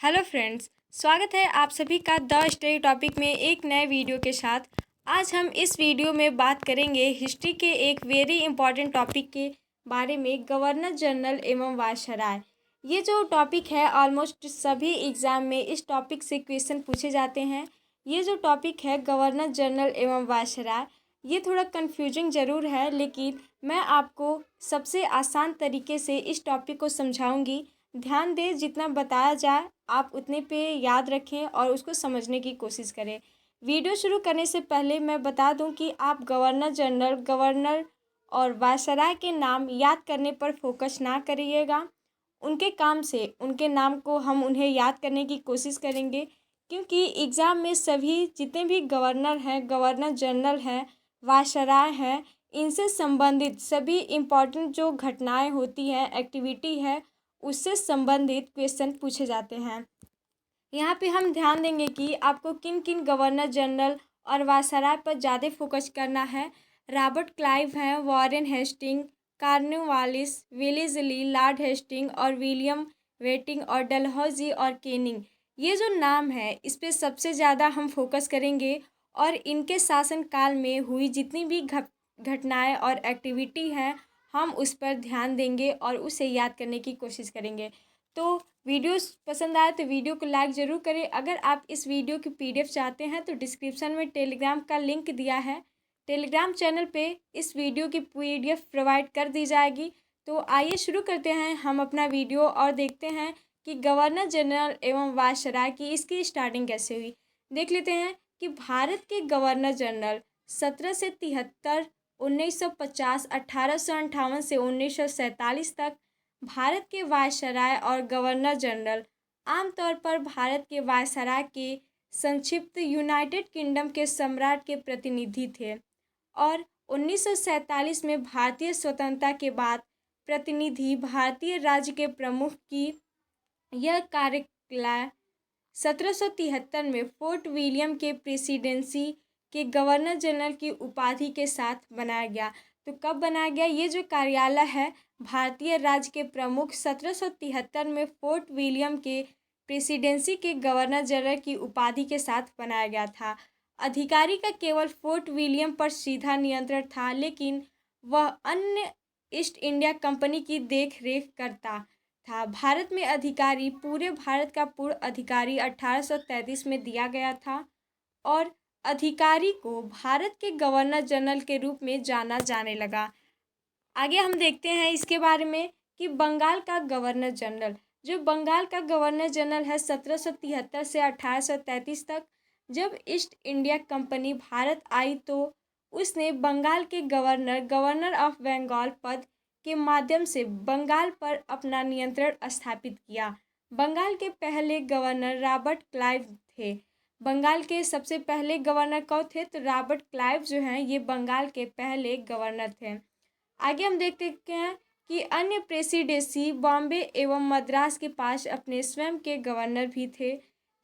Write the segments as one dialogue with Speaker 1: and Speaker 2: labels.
Speaker 1: Hello friends, स्वागत है आप सभी का द स्टडी टॉपिक में एक नए वीडियो के साथ। आज हम इस वीडियो में बात करेंगे हिस्ट्री के एक वेरी इंपॉर्टेंट टॉपिक के बारे में, गवर्नर जनरल एवं वायसराय। ये जो टॉपिक है ऑलमोस्ट सभी एग्ज़ाम में इस टॉपिक से क्वेश्चन पूछे जाते हैं। ये जो टॉपिक है गवर्नर जनरल एवं वायसराय, ये थोड़ा कन्फ्यूजिंग ज़रूर है, लेकिन मैं आपको सबसे आसान तरीके से इस टॉपिक को समझाऊंगी। ध्यान दें, जितना बताया जाए आप उतने पे याद रखें और उसको समझने की कोशिश करें। वीडियो शुरू करने से पहले मैं बता दूं कि आप गवर्नर जनरल, गवर्नर और वायसराय के नाम याद करने पर फोकस ना करिएगा। उनके काम से उनके नाम को हम उन्हें याद करने की कोशिश करेंगे, क्योंकि एग्ज़ाम में सभी जितने भी गवर्नर हैं, गवर्नर जनरल हैं, वायसराय हैं, इनसे संबंधित सभी इम्पॉर्टेंट जो घटनाएं होती हैं, एक्टिविटी है, उससे संबंधित क्वेश्चन पूछे जाते हैं। यहाँ पे हम ध्यान देंगे कि आपको किन किन गवर्नर जनरल और वायसराय पर ज़्यादा फोकस करना है। रॉबर्ट क्लाइव हैं, Warren Hasting, Cornwallis, Wellesley, Lord Hasting और विलियम वेटिंग और डलहौजी और केनिंग। ये जो नाम है इस पर सबसे ज़्यादा हम फोकस करेंगे और इनके शासनकाल में हुई जितनी भी घटनाएं और एक्टिविटी हैं, हम उस पर ध्यान देंगे और उसे याद करने की कोशिश करेंगे। तो वीडियो पसंद आए तो वीडियो को लाइक ज़रूर करें। अगर आप इस वीडियो की पीडीएफ चाहते हैं तो डिस्क्रिप्शन में टेलीग्राम का लिंक दिया है। टेलीग्राम चैनल पे इस वीडियो की पीडीएफ प्रोवाइड कर दी जाएगी। तो आइए शुरू करते हैं हम अपना वीडियो और देखते हैं कि गवर्नर जनरल एवं वायसराय की इसकी स्टार्टिंग कैसे हुई। देख लेते हैं कि भारत के गवर्नर जनरल 1773, 1950, 1858 से 1947 तक भारत के वायसराय और गवर्नर जनरल आमतौर पर भारत के वायसराय के संक्षिप्त यूनाइटेड किंगडम के सम्राट के प्रतिनिधि थे और 1947 में भारतीय स्वतंत्रता के बाद प्रतिनिधि भारतीय राज्य के प्रमुख की यह कार्यकाल 1773 में फोर्ट विलियम के प्रेसिडेंसी के गवर्नर जनरल की उपाधि के साथ बनाया गया। तो कब बनाया गया? ये जो कार्यालय है भारतीय राज्य के प्रमुख 1773 में फोर्ट विलियम के प्रेसिडेंसी के गवर्नर जनरल की उपाधि के साथ बनाया गया था। अधिकारी का केवल फोर्ट विलियम पर सीधा नियंत्रण था, लेकिन वह अन्य ईस्ट इंडिया कंपनी की देख रेख करता था। भारत में अधिकारी पूरे भारत का पूर्ण अधिकारी 1833 में दिया गया था और अधिकारी को भारत के गवर्नर जनरल के रूप में जाना जाने लगा। आगे हम देखते हैं इसके बारे में कि बंगाल का गवर्नर जनरल, जो बंगाल का गवर्नर जनरल है 1773 से 1833 तक, जब ईस्ट इंडिया कंपनी भारत आई तो उसने बंगाल के गवर्नर ऑफ बंगाल पद के माध्यम से बंगाल पर अपना नियंत्रण स्थापित किया। बंगाल के पहले गवर्नर रॉबर्ट क्लाइव थे। बंगाल के सबसे पहले गवर्नर कौन थे? तो रॉबर्ट क्लाइव जो हैं ये बंगाल के पहले गवर्नर थे। आगे हम देखते हैं कि अन्य प्रेसिडेंसी बॉम्बे एवं मद्रास के पास अपने स्वयं के गवर्नर भी थे।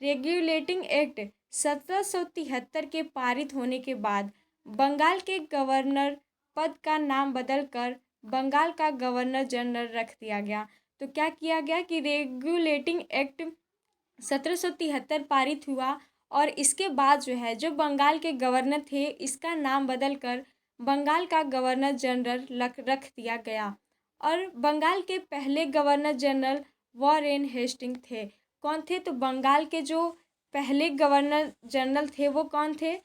Speaker 1: रेगुलेटिंग एक्ट 1773 के पारित होने के बाद बंगाल के गवर्नर पद का नाम बदलकर बंगाल का गवर्नर जनरल रख दिया गया। तो क्या किया गया कि रेगुलेटिंग एक्ट 1773 पारित हुआ और इसके बाद जो है जो बंगाल के गवर्नर थे इसका नाम बदलकर बंगाल का गवर्नर जनरल रख दिया गया। और बंगाल के पहले गवर्नर जनरल वॉरेन हेस्टिंग थे। कौन थे? तो बंगाल के जो पहले गवर्नर जनरल थे वो कौन थे?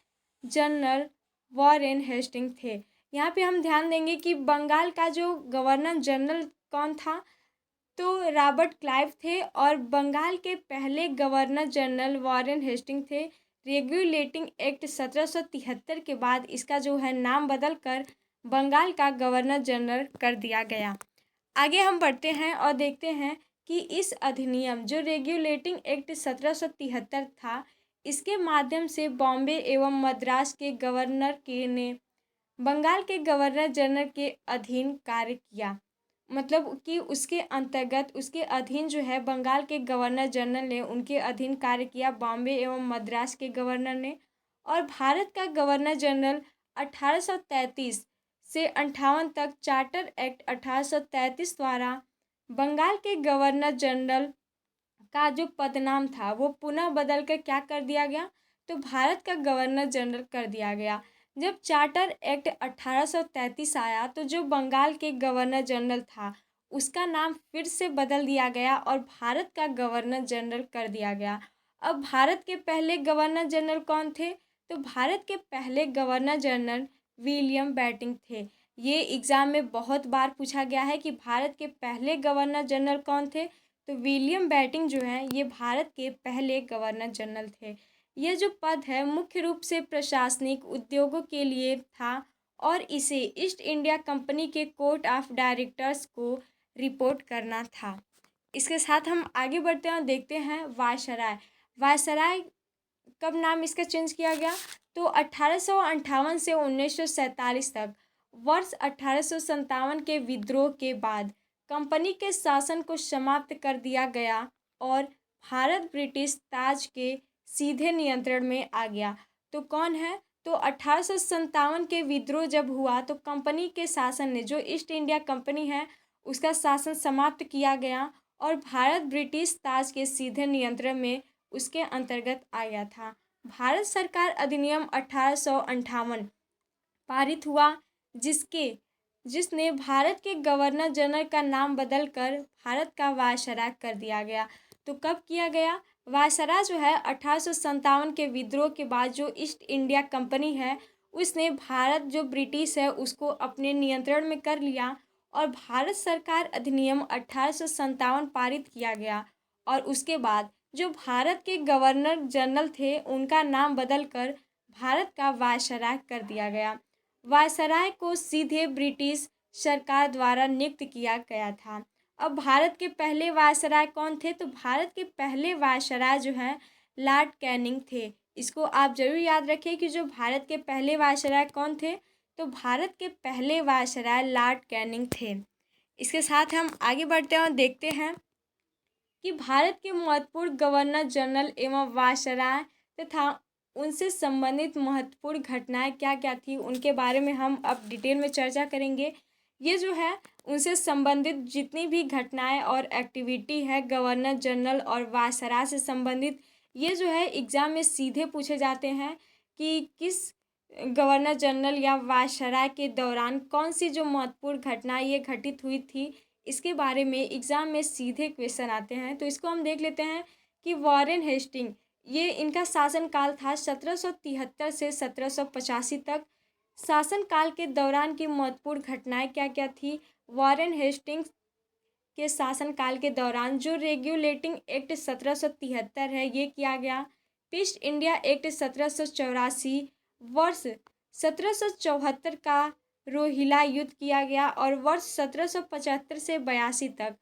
Speaker 1: जनरल वॉरेन हेस्टिंग थे। यहाँ पे हम ध्यान देंगे कि बंगाल का जो गवर्नर जनरल कौन था? तो रॉबर्ट क्लाइव थे और बंगाल के पहले गवर्नर जनरल वॉरेन हेस्टिंग थे। रेगुलेटिंग एक्ट 1773 के बाद इसका जो है नाम बदल कर बंगाल का गवर्नर जनरल कर दिया गया। आगे हम बढ़ते हैं और देखते हैं कि इस अधिनियम जो रेगुलेटिंग एक्ट 1773 था, इसके माध्यम से बॉम्बे एवं मद्रास के गवर्नर के ने बंगाल के गवर्नर जनरल के अधीन कार्य किया। मतलब कि उसके अंतर्गत उसके अधीन जो है बंगाल के गवर्नर जनरल ने उनके अधीन कार्य किया, बॉम्बे एवं मद्रास के गवर्नर ने। और भारत का गवर्नर जनरल 1833 से 58 तक चार्टर एक्ट 1833 द्वारा बंगाल के गवर्नर जनरल का जो पदनाम था वो पुनः बदल कर क्या कर दिया गया, तो भारत का गवर्नर जनरल कर दिया गया। जब चार्टर एक्ट 1833 आया तो जो बंगाल के गवर्नर जनरल था उसका नाम फिर से बदल दिया गया और भारत का गवर्नर जनरल कर दिया गया। अब भारत के पहले गवर्नर जनरल कौन थे, तो भारत के पहले गवर्नर जनरल विलियम बेंटिंक थे। ये एग्ज़ाम में बहुत बार पूछा गया है कि भारत के पहले गवर्नर जनरल कौन थे, तो विलियम बेंटिंक जो है ये भारत के पहले गवर्नर जनरल थे। यह जो पद है मुख्य रूप से प्रशासनिक उद्योगों के लिए था और इसे ईस्ट इंडिया कंपनी के कोर्ट ऑफ डायरेक्टर्स को रिपोर्ट करना था। इसके साथ हम आगे बढ़ते हैं और देखते हैं वायसराय। वायसराय कब नाम इसका चेंज किया गया, तो 1858 से 1947 तक। वर्ष 1857 के विद्रोह के बाद कंपनी के शासन को समाप्त कर दिया गया और भारत ब्रिटिश ताज के सीधे नियंत्रण में आ गया। तो कौन है, तो 1857 के विद्रोह जब हुआ तो कंपनी के शासन ने, जो ईस्ट इंडिया कंपनी है उसका शासन समाप्त किया गया और भारत ब्रिटिश ताज के सीधे नियंत्रण में उसके अंतर्गत आ गया था। भारत सरकार अधिनियम 1858 पारित हुआ जिसने भारत के गवर्नर जनरल का नाम बदलकर भारत का वायसराय कर दिया गया। तो कब किया गया, वायसराय जो है 1857 के विद्रोह के बाद जो ईस्ट इंडिया कंपनी है उसने भारत जो ब्रिटिश है उसको अपने नियंत्रण में कर लिया और भारत सरकार अधिनियम 1857 पारित किया गया और उसके बाद जो भारत के गवर्नर जनरल थे उनका नाम बदलकर भारत का वायसराय कर दिया गया। वायसराय को सीधे ब्रिटिश सरकार द्वारा नियुक्त किया गया था। अब भारत के पहले वायसराय कौन थे, तो भारत के पहले वायसराय जो हैं लॉर्ड कैनिंग थे। इसको आप जरूर याद रखें कि जो भारत के पहले वायसराय कौन थे, तो भारत के पहले वायसराय लॉर्ड कैनिंग थे। इसके साथ हम आगे बढ़ते हैं और देखते हैं कि भारत के महत्वपूर्ण गवर्नर जनरल एवं वायसराय तथा उनसे संबंधित महत्वपूर्ण घटनाएं क्या क्या थी उनके बारे में हम अब डिटेल में चर्चा करेंगे। ये जो है उनसे संबंधित जितनी भी घटनाएं और एक्टिविटी है गवर्नर जनरल और वायसराय से संबंधित, ये जो है एग्ज़ाम में सीधे पूछे जाते हैं कि किस गवर्नर जनरल या वायसराय के दौरान कौन सी जो महत्वपूर्ण घटनाएं ये घटित हुई थी, इसके बारे में एग्ज़ाम में सीधे क्वेश्चन आते हैं। तो इसको हम देख लेते हैं कि वॉरेन हेस्टिंग, ये इनका शासनकाल था 1773 से 1785 तक। शासनकाल के दौरान की महत्वपूर्ण घटनाएं क्या क्या थी, वॉरेन हेस्टिंग्स के शासनकाल के दौरान जो रेगुलेटिंग एक्ट 1773 है ये किया गया। ईस्ट इंडिया एक्ट 1784, वर्ष 1774 का रोहिला युद्ध किया गया और वर्ष 1775 से 82 तक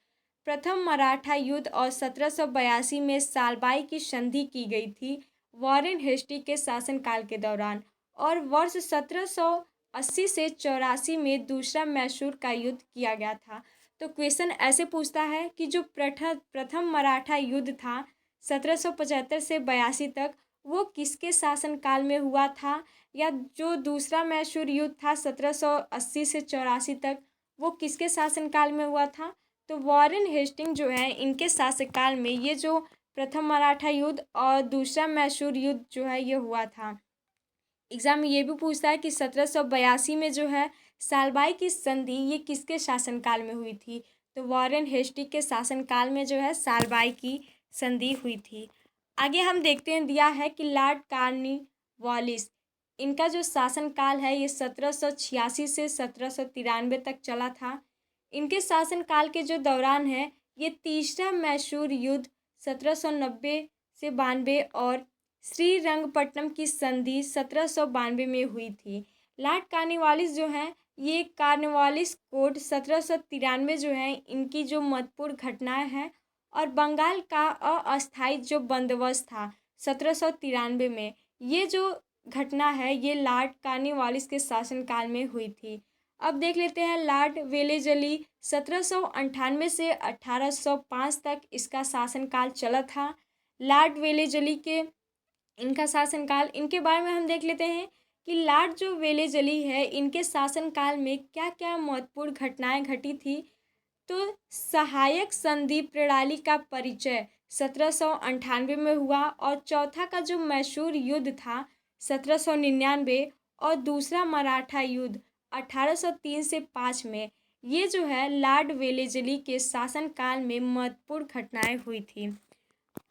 Speaker 1: प्रथम मराठा युद्ध और 1782 में सालबाई की संधि की गई थी वॉरेन हेस्टिंग के शासनकाल के दौरान और वर्ष 1780 से 84 में दूसरा मैसूर का युद्ध किया गया था। तो क्वेश्चन ऐसे पूछता है कि जो प्रथम मराठा युद्ध था 1775 से 82 तक वो किसके शासनकाल में हुआ था, या जो दूसरा मैसूर युद्ध था 1780 से 84 तक वो किसके शासनकाल में हुआ था, तो वॉरेन हेस्टिंग जो है इनके शासनकाल में ये जो प्रथम मराठा युद्ध और दूसरा मैसूर युद्ध जो है ये हुआ था। एग्ज़ाम में ये भी पूछता है कि 1782 में जो है सालबाई की संधि ये किसके शासनकाल में हुई थी, तो वॉरेन हेस्टिंग के शासनकाल में जो है सालबाई की संधि हुई थी। आगे हम देखते हैं दिया है कि लॉर्ड कॉर्नवालिस, इनका जो शासनकाल है ये 1786 से 1793 तक चला था। इनके शासनकाल के जो दौरान है ये तीसरा मैसूर युद्ध 1790 से 92 और श्रीरंगपट्टनम की संधि 1792 में हुई थी। लॉर्ड कॉर्नवालिस जो हैं ये कॉर्नवालिस कोड 1793 जो है इनकी जो महत्वपूर्ण घटनाएं हैं और बंगाल का अस्थायी जो बंदोबस्त था 1793 में, ये जो घटना है ये लॉर्ड कॉर्नवालिस के शासनकाल में हुई थी। अब देख लेते हैं लॉर्ड वेलेजली 1798 से 1805 तक इसका शासनकाल चला था। लॉर्ड वेलेजली के इनका शासनकाल, इनके बारे में हम देख लेते हैं कि लॉर्ड जो वेलेजली है इनके शासनकाल में क्या क्या महत्वपूर्ण घटनाएं घटी थी। तो सहायक संधि प्रणाली का परिचय 1798 में हुआ, और चौथा का जो मैसूर युद्ध था 1799, और दूसरा मराठा युद्ध 1803 से 5 में। ये जो है लॉर्ड वेलेस्ली के शासनकाल में महत्वपूर्ण घटनाएं हुई थी।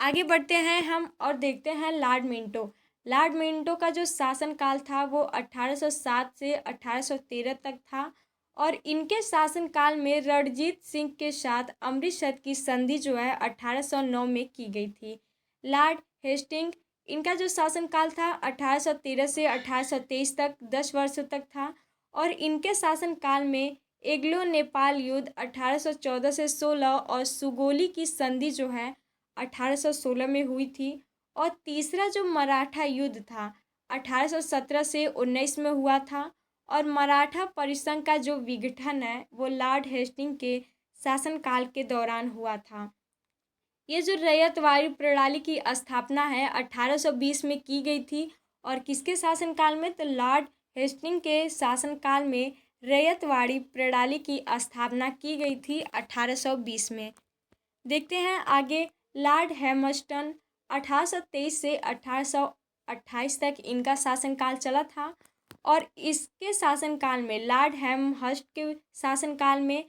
Speaker 1: आगे बढ़ते हैं हम और देखते हैं लॉर्ड मिंटो। लॉर्ड मिंटो का जो शासनकाल था वो 1807 से 1813 तक था, और इनके शासनकाल में रणजीत सिंह के साथ अमृतसर की संधि जो है 1809 में की गई थी। लॉर्ड हेस्टिंग, इनका जो शासनकाल था 1813 से 1823 तक 10 वर्षों तक था, और इनके शासनकाल में एग्लो नेपाल युद्ध 1814 से 16 और सुगोली की संधि जो है 1816 में हुई थी, और तीसरा जो मराठा युद्ध था 1817 से 19 में हुआ था, और मराठा परिसंघ का जो विघटन है वो लॉर्ड हेस्टिंग के शासनकाल के दौरान हुआ था। ये जो रैयतवाड़ी प्रणाली की स्थापना है 1820 में की गई थी, और किसके शासनकाल में, तो लॉर्ड हेस्टिंग के शासनकाल में रैयतवाड़ी प्रणाली की स्थापना की गई थी 1820 में। देखते हैं आगे लॉर्ड हैमस्टन 1823 से 1828 तक इनका शासनकाल चला था, और इसके शासनकाल में लॉर्ड हैमहर्स्ट के शासनकाल में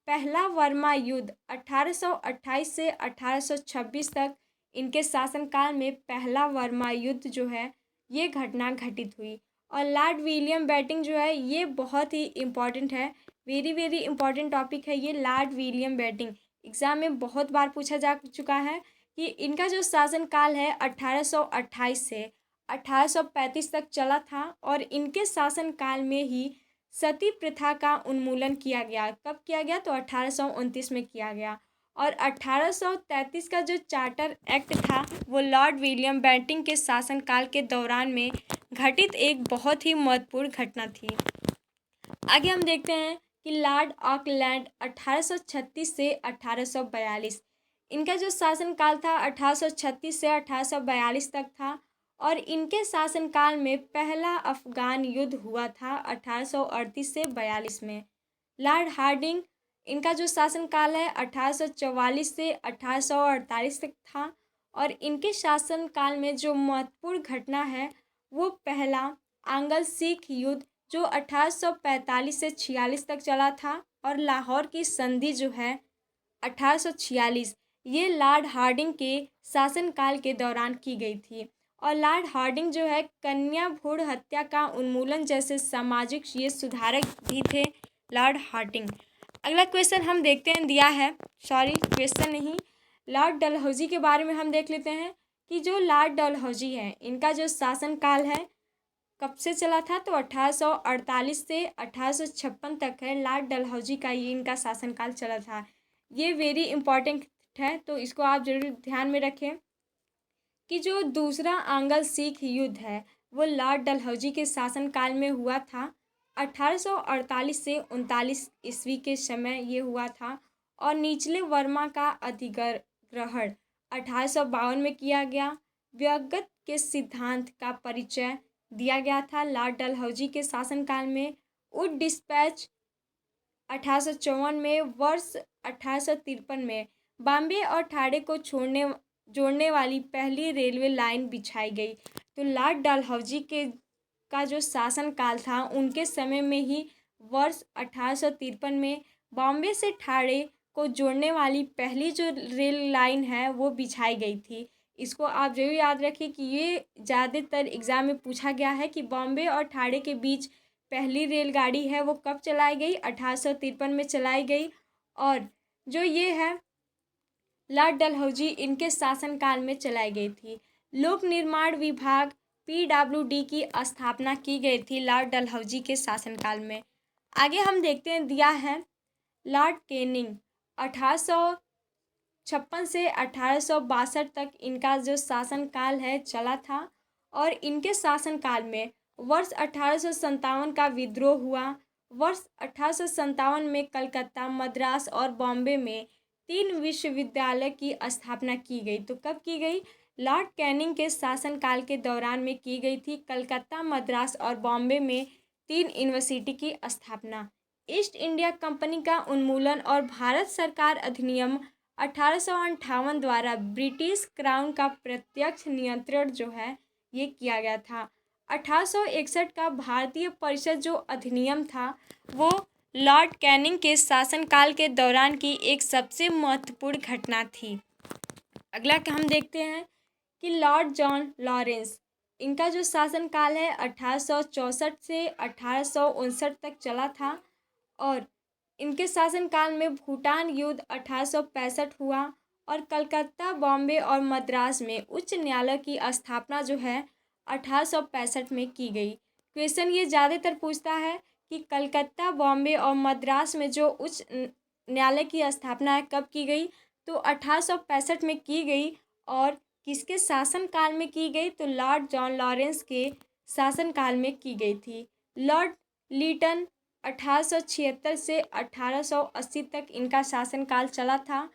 Speaker 1: पहला वर्मा युद्ध 1828 से 1826 तक इनके शासनकाल में पहला वर्मा युद्ध जो है ये घटना घटित हुई। और लॉर्ड विलियम बेंटिंक जो है ये बहुत ही इम्पॉर्टेंट है, वेरी वेरी इम्पॉर्टेंट टॉपिक है ये लॉर्ड विलियम बेंटिंक। एग्ज़ाम में बहुत बार पूछा जा चुका है कि इनका जो शासनकाल है 1828 से 1835 तक चला था, और इनके शासनकाल में ही सती प्रथा का उन्मूलन किया गया। कब किया गया, तो 1829 में किया गया। और 1833 का जो चार्टर एक्ट था वो लॉर्ड विलियम बेंटिंक के शासनकाल के दौरान में घटित एक बहुत ही महत्वपूर्ण घटना थी। आगे हम देखते हैं कि लॉर्ड ऑकलैंड 1836 से 1842, इनका जो शासनकाल था 1836 से 1842 तक था, और इनके शासनकाल में पहला अफगान युद्ध हुआ था 1838 से 42 में। लॉर्ड हार्डिंग, इनका जो शासनकाल है 1844 से 1848 तक था, और इनके शासनकाल में जो महत्वपूर्ण घटना है वो पहला आंग्ल सिख युद्ध जो 1845 से 46 तक चला था, और लाहौर की संधि जो है 1846 ये लॉर्ड हार्डिंग के शासनकाल के दौरान की गई थी। और लॉर्ड हार्डिंग जो है कन्या भ्रूण हत्या का उन्मूलन जैसे सामाजिक ये सुधारक भी थे लॉर्ड हार्डिंग। अगला क्वेश्चन हम देखते हैं, दिया है, सॉरी क्वेश्चन नहीं, लॉर्ड डलहौजी के बारे में हम देख लेते हैं कि जो लॉर्ड डलहौजी है इनका जो शासनकाल है कब से चला था, तो 1848 से 1856 तक है लॉर्ड डलहौजी का ये इनका शासनकाल चला था। ये वेरी इंपॉर्टेंट है, तो इसको आप जरूर ध्यान में रखें कि जो दूसरा आंग्ल सिख युद्ध है वो लॉर्ड डलहौजी के शासनकाल में हुआ था 1848 से 39 ईस्वी के समय ये हुआ था, और निचले वर्मा का अधिग्रहण 1852 में किया गया। व्यक्तिगत के सिद्धांत का परिचय दिया गया था लॉर्ड डलहौजी के शासनकाल में। वुड डिस्पैच 1854 में। वर्ष 1853 में बॉम्बे और ठाणे को जोड़ने वाली पहली रेलवे लाइन बिछाई गई। तो लॉर्ड डलहौजी का जो शासनकाल था उनके समय में ही वर्ष 1853 में बॉम्बे से ठाणे को जोड़ने वाली पहली जो रेल लाइन है वो बिछाई गई थी। इसको आप जरूर याद रखिए कि ये ज़्यादातर एग्ज़ाम में पूछा गया है कि बॉम्बे और ठाणे के बीच पहली रेलगाड़ी है वो कब चलाई गई, 1853 में चलाई गई। और जो ये है लॉर्ड डलहौजी इनके शासनकाल में चलाई गई थी। लोक निर्माण विभाग PWD की स्थापना की गई थी लॉर्ड डलहौजी के शासनकाल में। आगे हम देखते हैं, दिया है लॉर्ड कैनिंग 1856 से 1862 तक इनका जो शासनकाल है चला था, और इनके शासनकाल में वर्ष 1857 का विद्रोह हुआ। वर्ष 1857 में कलकत्ता, मद्रास और बॉम्बे में 3 विश्वविद्यालय की स्थापना की गई। तो कब की गई, लॉर्ड कैनिंग के शासनकाल के दौरान में की गई थी। कलकत्ता, मद्रास और बॉम्बे में 3 यूनिवर्सिटी की स्थापना। ईस्ट इंडिया कंपनी का उन्मूलन और भारत सरकार अधिनियम 1858 द्वारा ब्रिटिश क्राउन का प्रत्यक्ष नियंत्रण जो है ये किया गया था। 1861 का भारतीय परिषद जो अधिनियम था वो लॉर्ड कैनिंग के शासनकाल के दौरान की एक सबसे महत्वपूर्ण घटना थी। अगला हम देखते हैं कि लॉर्ड जॉन लॉरेंस, इनका जो शासनकाल है 1864 से 1859 तक चला था और इनके शासनकाल में भूटान युद्ध 1865 हुआ और कलकत्ता, बॉम्बे और मद्रास में उच्च न्यायालय की स्थापना जो है 1865 में की गई। क्वेश्चन ये ज़्यादातर पूछता है कि कलकत्ता, बॉम्बे और मद्रास में जो उच्च न्यायालय की स्थापना है कब की गई, तो 1865 में की गई। और किसके शासनकाल में की गई, तो लॉर्ड जॉन लॉरेंस के शासनकाल में की गई थी। लॉर्ड लीटन 1876 से 1880 तक इनका शासनकाल चला था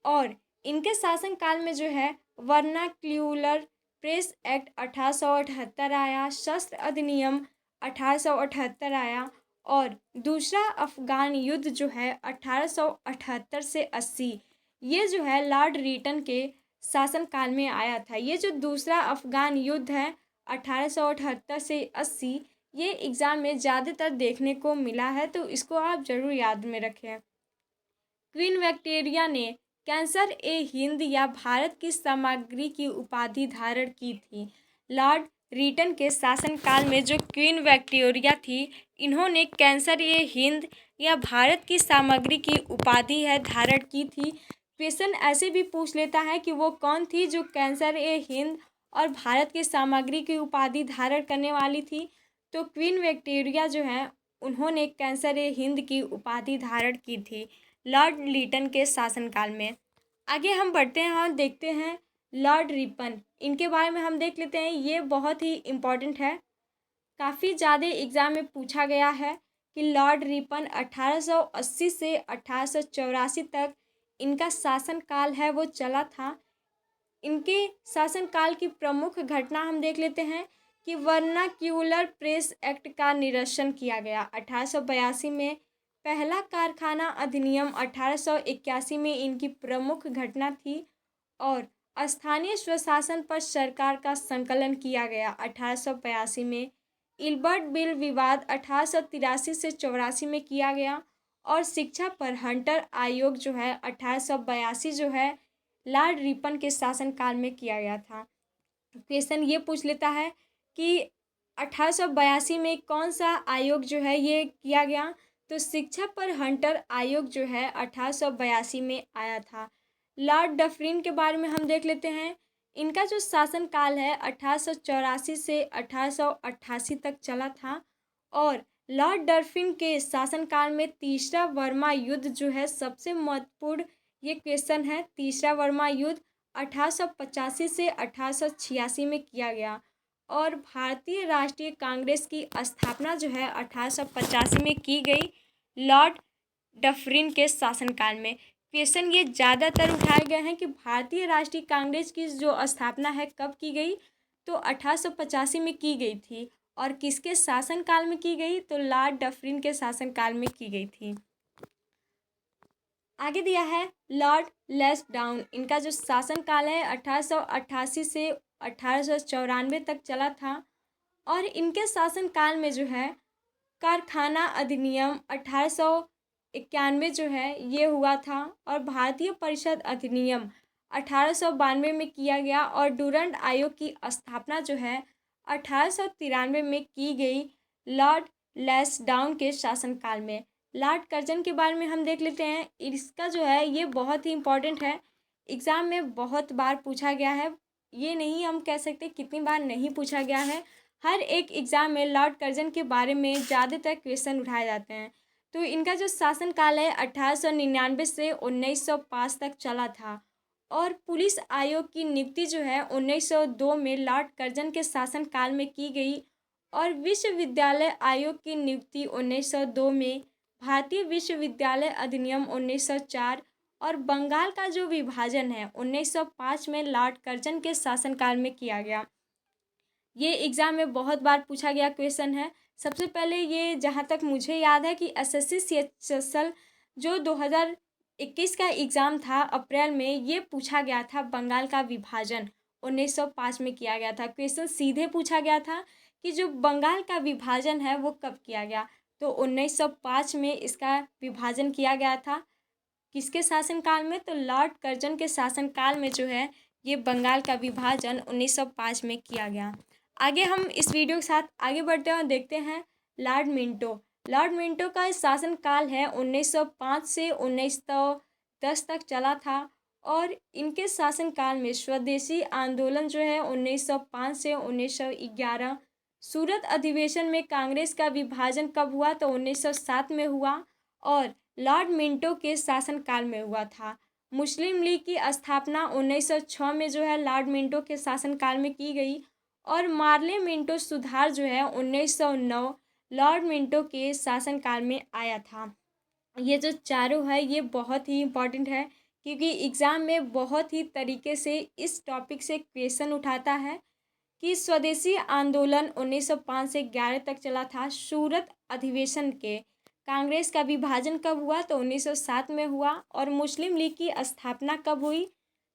Speaker 1: और इनके शासनकाल में जो है वर्नाक्यूलर प्रेस एक्ट 1878 आया, शस्त्र अधिनियम 1878 आया और दूसरा अफगान युद्ध जो है 1878 से 80, ये जो है लॉर्ड लीटन के शासनकाल में आया था। ये जो दूसरा अफगान युद्ध है 1878 से 80, ये एग्ज़ाम में ज़्यादातर देखने को मिला है, तो इसको आप ज़रूर याद में रखें। क्वीन विक्टोरिया ने कैंसर ए हिंद या भारत की सामग्री की उपाधि धारण की थी। लॉर्ड लीटन के शासनकाल में जो क्वीन विक्टोरिया थी, इन्होंने कैंसर ए हिंद या भारत की सामग्री की उपाधि है धारण की थी। क्वेश्चन ऐसे भी पूछ लेता है कि वो कौन थी जो कैंसर ए हिंद और भारत की सामग्री की उपाधि धारण करने वाली थी, तो क्वीन विक्टोरिया जो है उन्होंने कैंसर ए हिंद की उपाधि धारण की थी लॉर्ड लीटन के शासनकाल में। आगे हम बढ़ते हैं और देखते हैं लॉर्ड रिपन, इनके बारे में हम देख लेते हैं। ये बहुत ही इम्पोर्टेंट है, काफ़ी ज़्यादा एग्ज़ाम में पूछा गया है कि लॉर्ड रिपन 1880 से 1884 तक इनका शासनकाल है वो चला था। इनके शासनकाल की प्रमुख घटना हम देख लेते हैं कि वर्नाक्यूलर प्रेस एक्ट का निरसन किया गया 1882 में। पहला कारखाना अधिनियम 1881 में इनकी प्रमुख घटना थी और स्थानीय स्वशासन पर सरकार का संकलन किया गया 1882 में। इल्बर्ट बिल विवाद 1883 से 84 में किया गया और शिक्षा पर हंटर आयोग जो है 1882 जो है लॉर्ड रिपन के शासनकाल में किया गया था। क्वेश्चन ये पूछ लेता है कि 1882 में कौन सा आयोग जो है ये किया गया, तो शिक्षा पर हंटर आयोग जो है 1882 में आया था। लॉर्ड डफरिन के बारे में हम देख लेते हैं। इनका जो शासनकाल है 1884 से 1888 तक चला था और लॉर्ड डफरिन के शासनकाल में तीसरा बर्मा युद्ध जो है सबसे महत्वपूर्ण ये क्वेश्चन है। तीसरा बर्मा युद्ध 1885 से 1886 में किया गया और भारतीय राष्ट्रीय कांग्रेस की स्थापना जो है 1885 में की गई लॉर्ड डफरिन के शासनकाल में। क्वेश्चन ये ज़्यादातर उठाए गए हैं कि भारतीय राष्ट्रीय कांग्रेस की जो स्थापना है कब की गई, तो 1885 में की गई थी और किसके शासनकाल में की गई, तो लॉर्ड डफरिन के शासनकाल में की गई थी। आगे दिया है लॉर्ड लैंसडाउन, इनका जो शासनकाल है 1888 से 1894 तक चला था और इनके शासनकाल में जो है कारखाना अधिनियम 1891 जो है ये हुआ था और भारतीय परिषद अधिनियम 1892 में किया गया और डूरंट आयोग की स्थापना जो है 1893 में की गई लॉर्ड लैंसडाउन के शासनकाल में। लॉर्ड कर्जन के बारे में हम देख लेते हैं। इसका जो है ये बहुत ही इम्पोर्टेंट है, एग्ज़ाम में बहुत बार पूछा गया है। ये नहीं हम कह सकते कितनी बार नहीं पूछा गया है, हर एक एग्ज़ाम में लॉर्ड कर्जन के बारे में ज़्यादातर क्वेश्चन उठाए जाते हैं। तो इनका जो शासनकाल है 1899 से 1905 तक चला था और पुलिस आयोग की नियुक्ति जो है 1902 में लॉर्ड कर्जन के शासनकाल में की गई और विश्वविद्यालय आयोग की नियुक्ति 1902 में, भारतीय विश्वविद्यालय अधिनियम 1904 और बंगाल का जो विभाजन है 1905 में लॉर्ड कर्जन के शासनकाल में किया गया। ये एग्ज़ाम में बहुत बार पूछा गया क्वेश्चन है। सबसे पहले ये जहाँ तक मुझे याद है कि एसएससी CHSL जो 21 का एग्ज़ाम था अप्रैल में, ये पूछा गया था बंगाल का विभाजन 1905 में किया गया था। क्वेश्चन सीधे पूछा गया था कि जो बंगाल का विभाजन है वो कब किया गया, तो 1905 में इसका विभाजन किया गया था। किसके शासनकाल में, तो लॉर्ड कर्जन के शासनकाल में जो है ये बंगाल का विभाजन 1905 में किया गया। आगे हम इस वीडियो के साथ आगे बढ़ते हैं और देखते हैं लॉर्ड मिंटो। लॉर्ड मिंटो का शासनकाल है 1905 से 1910 तक चला था और इनके शासनकाल में स्वदेशी आंदोलन जो है 1905 से 1911। सूरत अधिवेशन में कांग्रेस का विभाजन कब हुआ, तो 1907 में हुआ और लॉर्ड मिंटो के शासनकाल में हुआ था। मुस्लिम लीग की स्थापना 1906 में जो है लॉर्ड मिंटो के शासनकाल में की गई और मार्ले मिंटो सुधार जो है 1909 लॉर्ड मिंटो के शासनकाल में आया था। ये जो चारों है ये बहुत ही इम्पॉर्टेंट है क्योंकि एग्ज़ाम में बहुत ही तरीके से इस टॉपिक से क्वेश्चन उठाता है कि स्वदेशी आंदोलन 1905 से 11 तक चला था। सूरत अधिवेशन के कांग्रेस का विभाजन कब हुआ, तो 1907 में हुआ और मुस्लिम लीग की स्थापना कब हुई,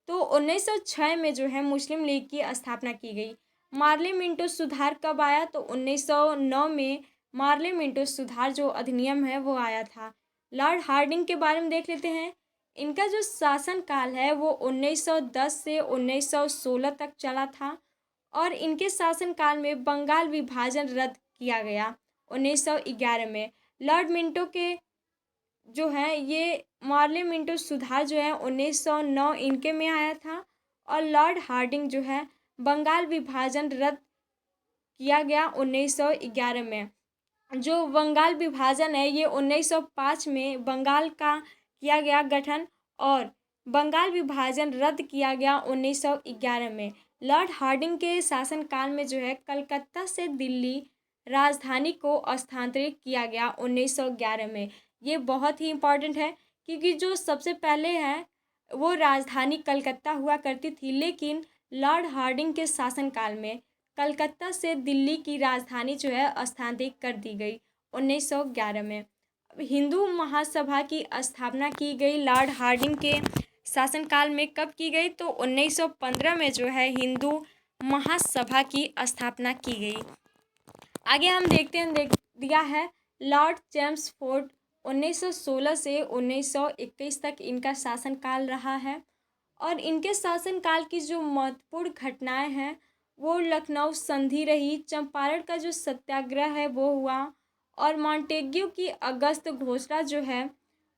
Speaker 1: तो 1906 में जो है मुस्लिम लीग की स्थापना की गई। मार्ले मिंटो सुधार कब आया, तो 1909 में मार्ले मिंटो सुधार जो अधिनियम है वो आया था। लॉर्ड हार्डिंग के बारे में देख लेते हैं। इनका जो शासनकाल है वो 1910 से 1916 तक चला था और इनके शासनकाल में बंगाल विभाजन रद्द किया गया 1911 में। लॉर्ड मिंटो के जो है ये मार्ले मिंटो सुधार जो है 1909 इनके में आया था और लॉर्ड हार्डिंग जो है बंगाल विभाजन रद्द किया गया 1911 में। जो बंगाल विभाजन है ये 1905 में बंगाल का किया गया गठन और बंगाल विभाजन रद्द किया गया 1911 में। लॉर्ड हार्डिंग के शासनकाल में जो है कलकत्ता से दिल्ली राजधानी को स्थानांतरित किया गया 1911 में। ये बहुत ही इम्पॉर्टेंट है क्योंकि जो सबसे पहले है वो राजधानी कलकत्ता हुआ करती थी, लेकिन लॉर्ड हार्डिंग के शासनकाल में कलकत्ता से दिल्ली की राजधानी जो है स्थानांतरित कर दी गई 1911 में। हिंदू महासभा की स्थापना की गई लॉर्ड हार्डिंग के शासनकाल में कब की गई, तो 1915 में जो है हिंदू महासभा की स्थापना की गई। आगे हम देखते हैं दिया है लॉर्ड चेम्सफोर्ड 1916 से 1921 तक इनका शासनकाल रहा है और इनके शासनकाल की जो महत्वपूर्ण घटनाएं हैं वो लखनऊ संधि रही, चंपारण का जो सत्याग्रह है वो हुआ और मॉन्टेग्यू की अगस्त घोषणा जो है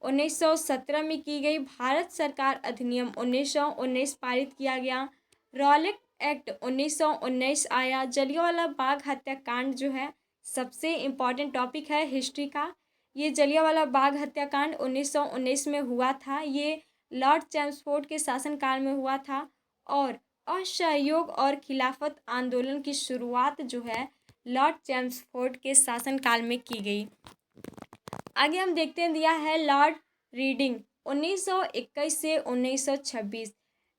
Speaker 1: 1917 में की गई। भारत सरकार अधिनियम 1919 पारित किया गया। रॉलेट एक्ट 1919 आया। जलियांवाला बाग हत्याकांड जो है सबसे इम्पॉर्टेंट टॉपिक है हिस्ट्री का। ये जलियांवाला बाग हत्याकांड 1919 में हुआ था। ये लॉर्ड चेम्सफोर्ड के शासनकाल में हुआ था और असहयोग और खिलाफत आंदोलन की शुरुआत जो है लॉर्ड चेम्सफोर्ड के शासनकाल में की गई। आगे हम देखते हैं दिया है लॉर्ड रीडिंग 1921 से 1926।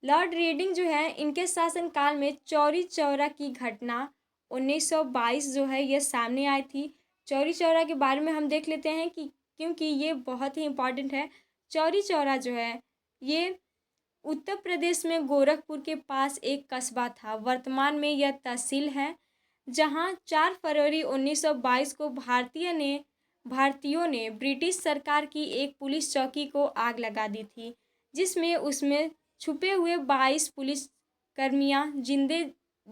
Speaker 1: लॉर्ड रीडिंग जो है इनके शासनकाल में चौरी चौरा की घटना 1922 जो है ये सामने आई थी। चौरी चौरा के बारे में हम देख लेते हैं कि क्योंकि ये बहुत ही इम्पॉर्टेंट है। चौरी चौरा जो है ये उत्तर प्रदेश में गोरखपुर के पास एक कस्बा था। वर्तमान में यह तहसील है जहां 4 फरवरी 1922 को भारतीयों ने ब्रिटिश सरकार की एक पुलिस चौकी को आग लगा दी थी, जिसमें उसमें छुपे हुए 22 पुलिस कर्मियां जिंदे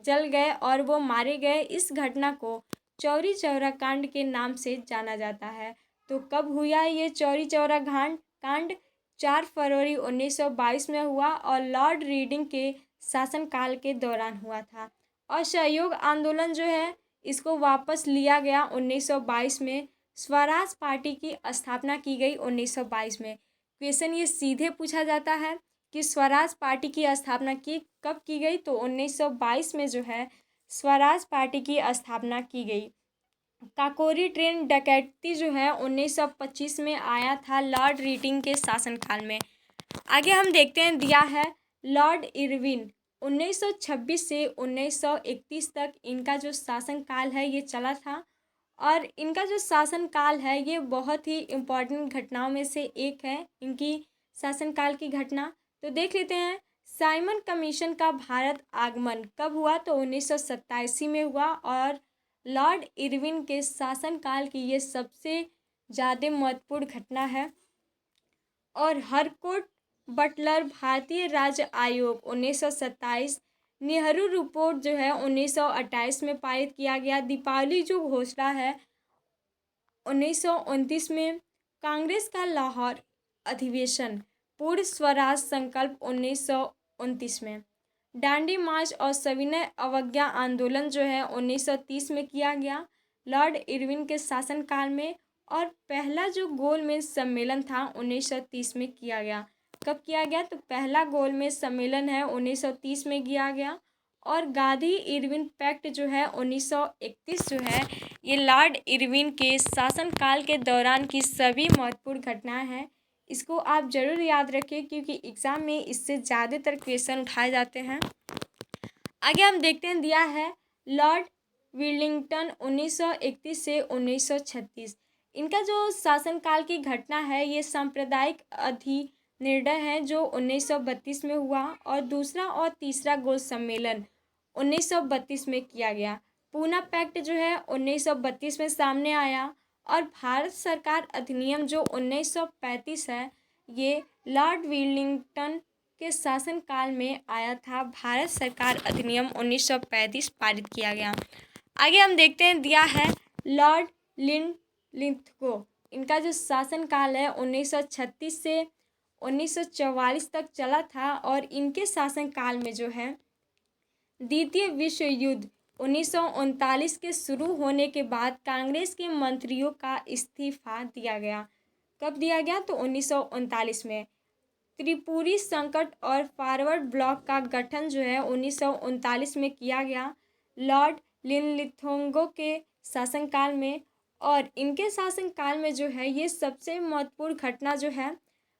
Speaker 1: जल गए और वो मारे गए। इस घटना को चौरी चौरा कांड के नाम से जाना जाता है। तो कब हुआ ये चौरी चौरा कांड? 4 फरवरी 1922 में हुआ और लॉर्ड रीडिंग के शासनकाल के दौरान हुआ था। असहयोग आंदोलन जो है इसको वापस लिया गया 1922 में। स्वराज पार्टी की स्थापना की गई 1922 में। क्वेश्चन ये सीधे पूछा जाता है कि स्वराज पार्टी की स्थापना कब की गई, तो 1922 में जो है स्वराज पार्टी की स्थापना की गई। काकोरी ट्रेन डकैती जो है 1925 में आया था लॉर्ड रीडिंग के शासनकाल में। आगे हम देखते हैं दिया है लॉर्ड इरविन 1926 से 1931 तक इनका जो शासनकाल है ये चला था और इनका जो शासनकाल है ये बहुत ही इम्पोर्टेंट घटनाओं में से एक है। इनकी शासनकाल की घटना। तो देख लेते हैं, साइमन कमीशन का भारत आगमन कब हुआ? तो 1987 में हुआ और लॉर्ड इरविन के शासनकाल की ये सबसे ज़्यादा महत्वपूर्ण घटना है। और हरकोट बटलर भारतीय राज्य आयोग 1927, नेहरू रिपोर्ट जो है 1928 में पारित किया गया। दीपावली जो घोषणा है 1929 में। कांग्रेस का लाहौर अधिवेशन, पूर्ण स्वराज संकल्प 1929 में। डांडी मार्च और सविनय अवज्ञा आंदोलन जो है 1930 में किया गया लॉर्ड इरविन के शासनकाल में। और पहला जो गोलमेज सम्मेलन था 1930 में किया गया। कब किया गया? तो पहला गोलमेज सम्मेलन है 1930 में किया गया। और गांधी इरविन पैक्ट जो है 1931 जो है, ये लॉर्ड इरविन के शासनकाल के दौरान की सभी महत्वपूर्ण घटनाएं हैं। इसको आप ज़रूर याद रखिए क्योंकि एग्ज़ाम में इससे ज़्यादातर क्वेश्चन उठाए जाते हैं। आगे हम देखते हैं, दिया है लॉर्ड विलिंगटन 1931 से 1936। इनका जो शासनकाल की घटना है ये सांप्रदायिक अधिनिर्णय है जो 1932 में हुआ। और दूसरा और तीसरा गोल सम्मेलन 1932 में किया गया। पूना पैक्ट जो है 1932 में सामने आया। और भारत सरकार अधिनियम जो 1935 है, ये लॉर्ड विलिंगटन के शासनकाल में आया था। भारत सरकार अधिनियम 1935 पारित किया गया। आगे हम देखते हैं, दिया है लॉर्ड लिंथगो। इनका जो शासनकाल है 1936 से 1944 तक चला था। और इनके शासनकाल में जो है द्वितीय विश्व युद्ध 1939 के शुरू होने के बाद कांग्रेस के मंत्रियों का इस्तीफा दिया गया। कब दिया गया? तो 1939 में। त्रिपुरी संकट और फॉरवर्ड ब्लॉक का गठन जो है 1939 में किया गया लॉर्ड लिनलिथोंगो के शासनकाल में। और इनके शासनकाल में जो है ये सबसे महत्वपूर्ण घटना जो है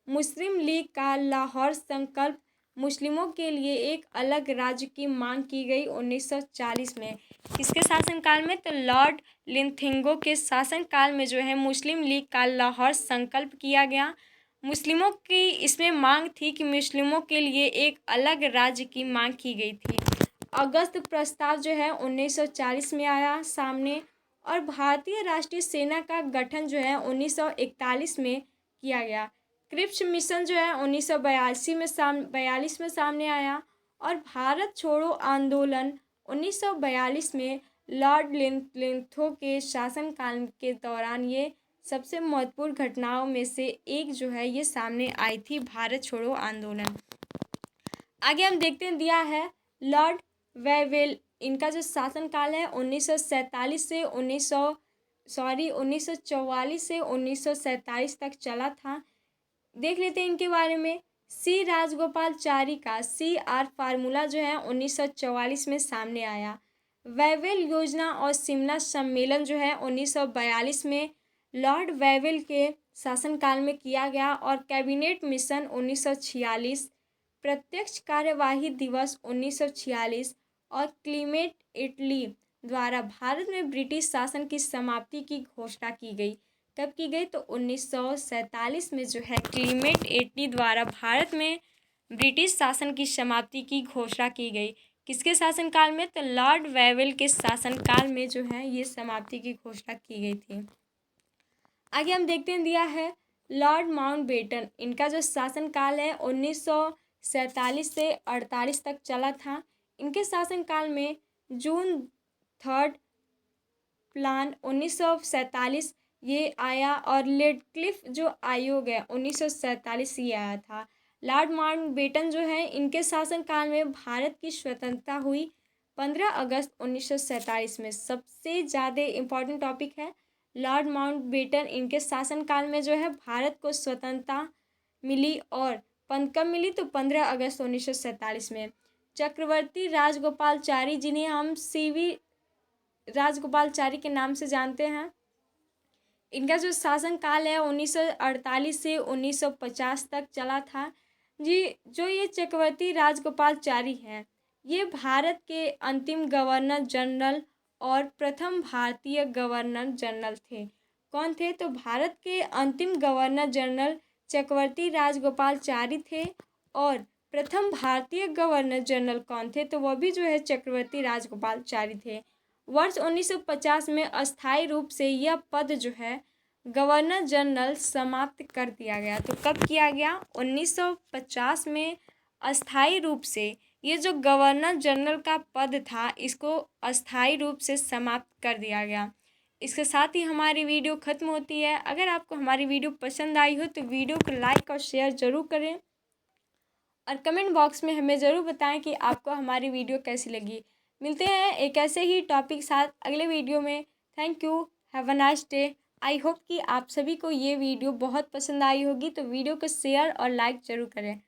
Speaker 1: मुस्लिम लीग का लाहौर संकल्प, मुस्लिमों के लिए एक अलग राज्य की मांग की गई 1940 में। किसके शासनकाल में? तो लॉर्ड लिनथिंगो के शासनकाल में जो है मुस्लिम लीग का लाहौर संकल्प किया गया। मुस्लिमों की इसमें मांग थी कि मुस्लिमों के लिए एक अलग राज्य की मांग की गई थी। अगस्त प्रस्ताव जो है 1940 में आया सामने। और भारतीय राष्ट्रीय सेना का गठन जो है 1941 में किया गया। क्रिप्स मिशन जो है 1942 में सामने आया। और भारत छोड़ो आंदोलन 1942 में लॉर्ड लिंथो के शासनकाल के दौरान ये सबसे महत्वपूर्ण घटनाओं में से एक जो है ये सामने आई थी, भारत छोड़ो आंदोलन। आगे हम देखते हैं, दिया है लॉर्ड वेवेल। इनका जो शासनकाल है 1944 से 1947 तक चला था। देख लेते हैं इनके बारे में। सी राजगोपालचारी का CR फार्मूला जो है 1944 में सामने आया। वेवेल योजना और शिमला सम्मेलन जो है 1942 में लॉर्ड वेवेल के शासनकाल में किया गया। और कैबिनेट मिशन 1946, प्रत्यक्ष कार्यवाही दिवस 1946 और क्लीमेट इटली द्वारा भारत में ब्रिटिश शासन की समाप्ति की घोषणा की गई। कब की गई? तो 1947 में जो है क्लीमेट इटली द्वारा भारत में ब्रिटिश शासन की समाप्ति की घोषणा की गई। किसके शासनकाल में? तो लॉर्ड वेवेल के शासनकाल में जो है ये समाप्ति की घोषणा की गई थी। आगे हम देखते हैं, दिया है लॉर्ड माउंटबेटन। इनका जो शासनकाल है 1947 से 48 तक चला था। इनके शासनकाल में जून 3 प्लान 1947 ये आया। और रेडक्लिफ जो आयोग है 1947 ये आया था। लॉर्ड माउंटबेटन जो है इनके शासनकाल में भारत की स्वतंत्रता हुई 15 अगस्त 1947 में। सबसे ज़्यादा इम्पोर्टेंट टॉपिक है लॉर्ड माउंटबेटन। इनके शासनकाल में जो है भारत को स्वतंत्रता मिली। और कब मिली? तो 15 अगस्त 1947 में। चक्रवर्ती राजगोपालचारी, जिन्हें हम CV राजगोपालचारी के नाम से जानते हैं, इनका जो शासनकाल है 1948 से 1950 तक चला था। जो ये चक्रवर्ती राजगोपालचारी हैं, ये भारत के अंतिम गवर्नर जनरल और प्रथम भारतीय गवर्नर जनरल थे। कौन थे? तो भारत के अंतिम गवर्नर जनरल चक्रवर्ती राजगोपालचारी थे। और प्रथम भारतीय गवर्नर जनरल कौन थे, तो वह भी जो है चक्रवर्ती राजगोपालचारी थे। वर्ष 1950 में अस्थायी रूप से यह पद जो है गवर्नर जनरल समाप्त कर दिया गया। तो कब किया गया? 1950 में अस्थायी रूप से ये जो गवर्नर जनरल का पद था इसको अस्थायी रूप से समाप्त कर दिया गया। इसके साथ ही हमारी वीडियो ख़त्म होती है। अगर आपको हमारी वीडियो पसंद आई हो तो वीडियो को लाइक और शेयर ज़रूर करें और कमेंट बॉक्स में हमें ज़रूर बताएं कि आपको हमारी वीडियो कैसी लगी। मिलते हैं एक ऐसे ही टॉपिक साथ अगले वीडियो में। Thank you, have a nice day. I hope कि आप सभी को ये वीडियो बहुत पसंद आई होगी, तो वीडियो को शेयर और लाइक ज़रूर करें।